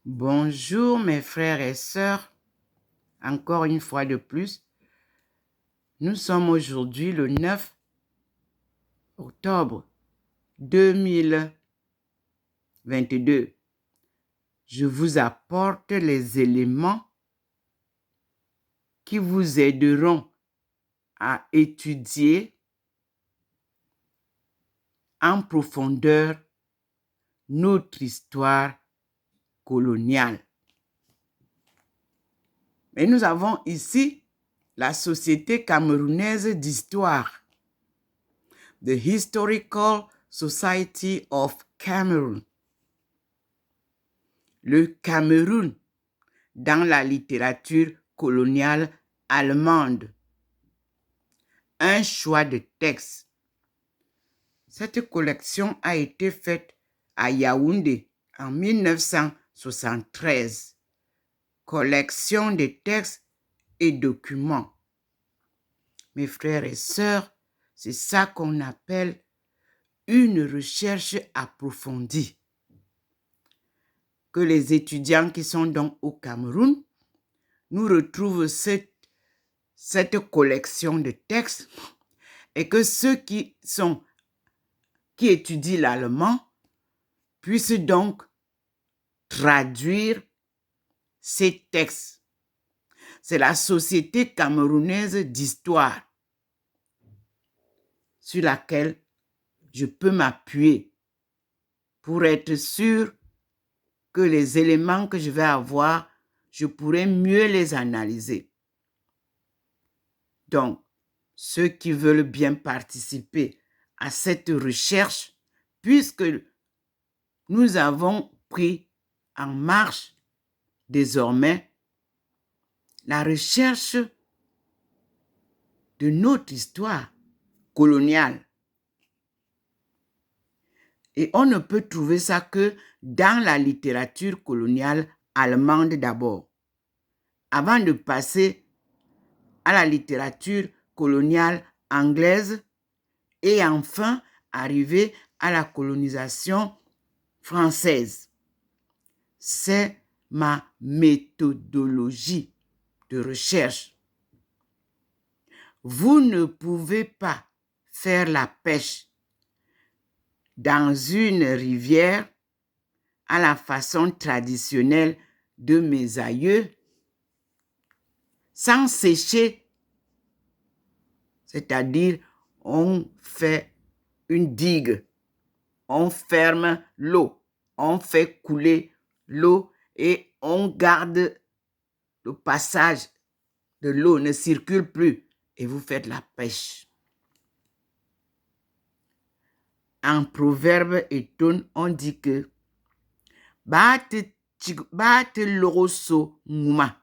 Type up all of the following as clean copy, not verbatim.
Bonjour mes frères et sœurs, encore une fois de plus. Nous sommes aujourd'hui le 9 octobre 2022. Je vous apporte les éléments qui vous aideront à étudier en profondeur notre histoire coloniale. Et nous avons ici la Société camerounaise d'histoire, the Historical Society of Cameroon. Le Cameroun dans la littérature coloniale allemande. Un choix de textes. Cette collection a été faite à Yaoundé en 1973. Collection de textes et documents. Mes frères et sœurs, c'est ça qu'on appelle une recherche approfondie. Que les étudiants qui sont donc au Cameroun nous retrouvent cette collection de textes et que ceux qui étudient l'allemand puissent donc traduire ces textes. C'est la Société camerounaise d'histoire sur laquelle je peux m'appuyer pour être sûr que les éléments que je vais avoir, je pourrai mieux les analyser. Donc, ceux qui veulent bien participer à cette recherche, puisque nous avons pris en marche désormais la recherche de notre histoire coloniale. Et on ne peut trouver ça que dans la littérature coloniale allemande d'abord, avant de passer à la littérature coloniale anglaise et enfin arriver à la colonisation française. C'est ma méthodologie de recherche. Vous ne pouvez pas faire la pêche dans une rivière à la façon traditionnelle de mes aïeux sans sécher. C'est-à-dire, on fait une digue, on ferme l'eau, on fait couler l'eau et on garde le passage de l'eau, ne circule plus et vous faites la pêche. En proverbe étonne, on dit que Bate loroso nguma.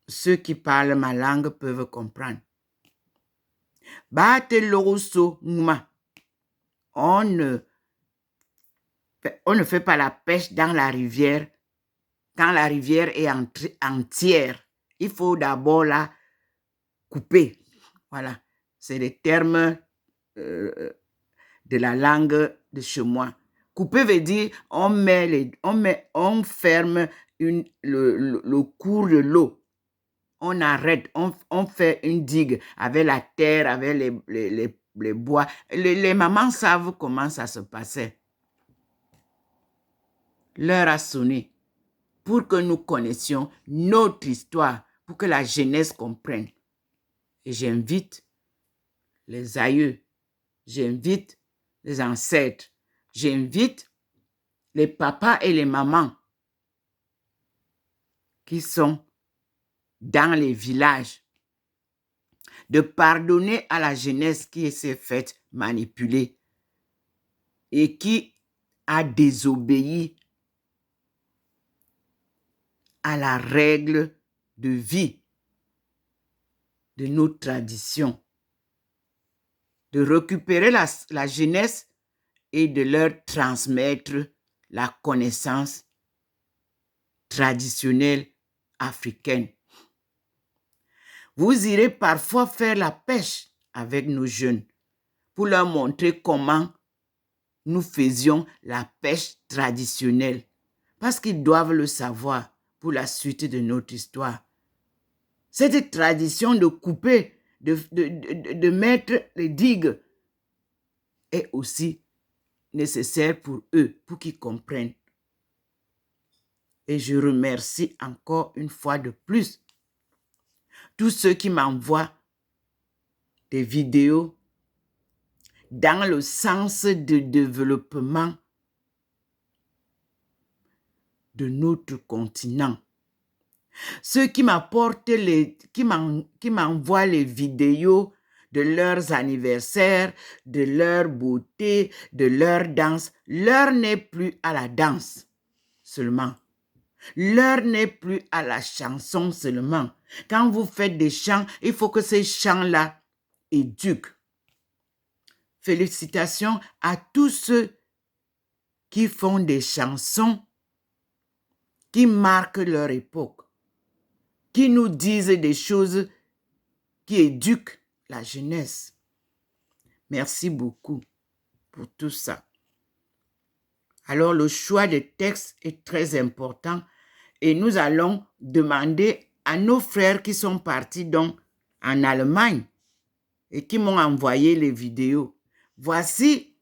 Ceux qui parlent ma langue peuvent comprendre. Bate loroso nguma. On ne fait pas la pêche dans la rivière quand la rivière est entière. Il faut d'abord la couper. Voilà, c'est les termes de la langue de chez moi. Couper veut dire on ferme le cours de l'eau. On arrête, on fait une digue avec la terre, avec les bois. Les mamans savent comment ça se passait. L'heure a sonné pour que nous connaissions notre histoire, pour que la jeunesse comprenne. Et j'invite les aïeux, j'invite les ancêtres, j'invite les papas et les mamans qui sont dans les villages de pardonner à la jeunesse qui s'est faite manipuler et qui a désobéi à la règle de vie de nos traditions, de récupérer la jeunesse et de leur transmettre la connaissance traditionnelle africaine. Vous irez parfois faire la pêche avec nos jeunes pour leur montrer comment nous faisions la pêche traditionnelle. Parce qu'ils doivent le savoir pour la suite de notre histoire. Cette tradition de couper, de mettre les digues est aussi nécessaire pour eux, pour qu'ils comprennent. Et je remercie encore une fois de plus tous ceux qui m'envoient des vidéos dans le sens de développement de notre continent. Ceux qui m'apportent qui m'envoient les vidéos de leurs anniversaires, de leur beauté, de leur danse. L'heure n'est plus à la danse seulement. L'heure n'est plus à la chanson seulement. Quand vous faites des chants, il faut que ces chants-là éduquent. Félicitations à tous ceux qui font des chansons qui marquent leur époque, qui nous disent des choses qui éduquent la jeunesse. Merci beaucoup pour tout ça. Alors, le choix des textes est très important et nous allons demander à nos frères qui sont partis donc en Allemagne et qui m'ont envoyé les vidéos. Voici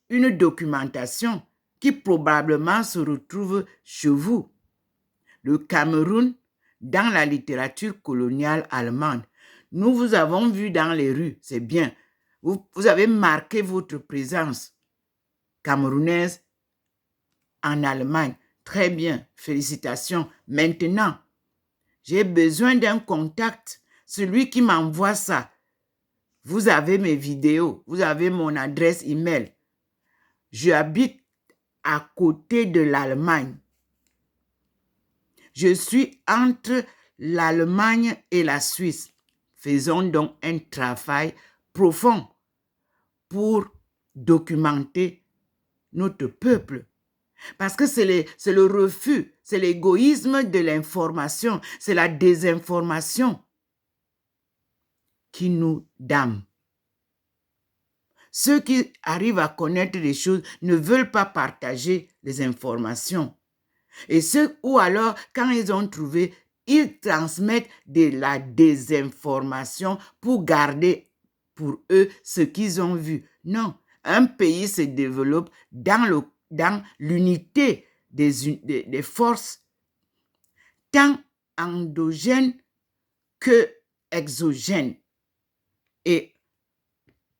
une documentation qui probablement se retrouve chez vous. Le Cameroun dans la littérature coloniale allemande. Nous vous avons vu dans les rues, c'est bien. Vous avez marqué votre présence camerounaise en Allemagne. Très bien, félicitations. Maintenant, j'ai besoin d'un contact. Celui qui m'envoie ça, vous avez mes vidéos, vous avez mon adresse email. Je habite à côté de l'Allemagne. Je suis entre l'Allemagne et la Suisse. Faisons donc un travail profond pour documenter notre peuple. Parce que c'est le refus, c'est l'égoïsme de l'information, c'est la désinformation qui nous damne. Ceux qui arrivent à connaître des choses ne veulent pas partager les informations. Et ceux, ou alors, quand ils ont trouvé, ils transmettent de la désinformation pour garder pour eux ce qu'ils ont vu. Non, un pays se développe dans l'unité des forces, tant endogènes que exogènes. Et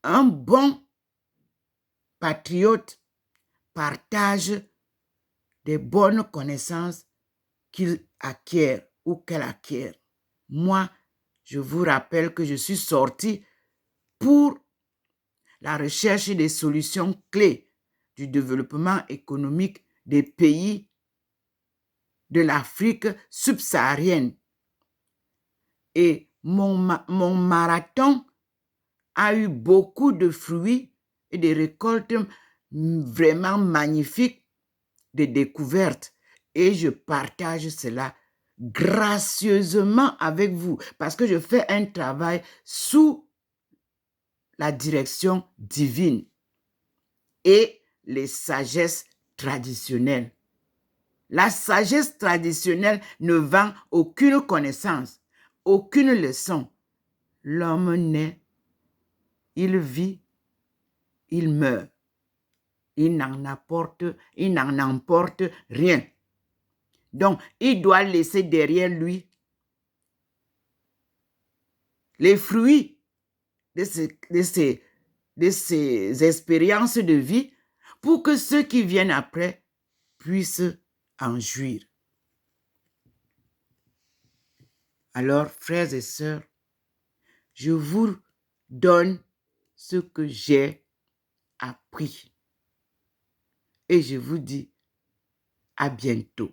un bon patriote partage des bonnes connaissances qu'il acquiert ou qu'elle acquiert. Moi, je vous rappelle que je suis sorti pour la recherche des solutions clés du développement économique des pays de l'Afrique subsaharienne. Et mon marathon a eu beaucoup de fruits et des récoltes vraiment magnifiques, de découvertes. Et je partage cela gracieusement avec vous parce que je fais un travail sous la direction divine et les sagesses traditionnelles. La sagesse traditionnelle ne vend aucune connaissance, aucune leçon. L'homme naît, il vit, il meurt. Il n'en emporte rien. Donc, il doit laisser derrière lui les fruits de ces expériences de vie pour que ceux qui viennent après puissent en jouir. Alors, frères et sœurs, je vous donne ce que j'ai appris. Et je vous dis à bientôt.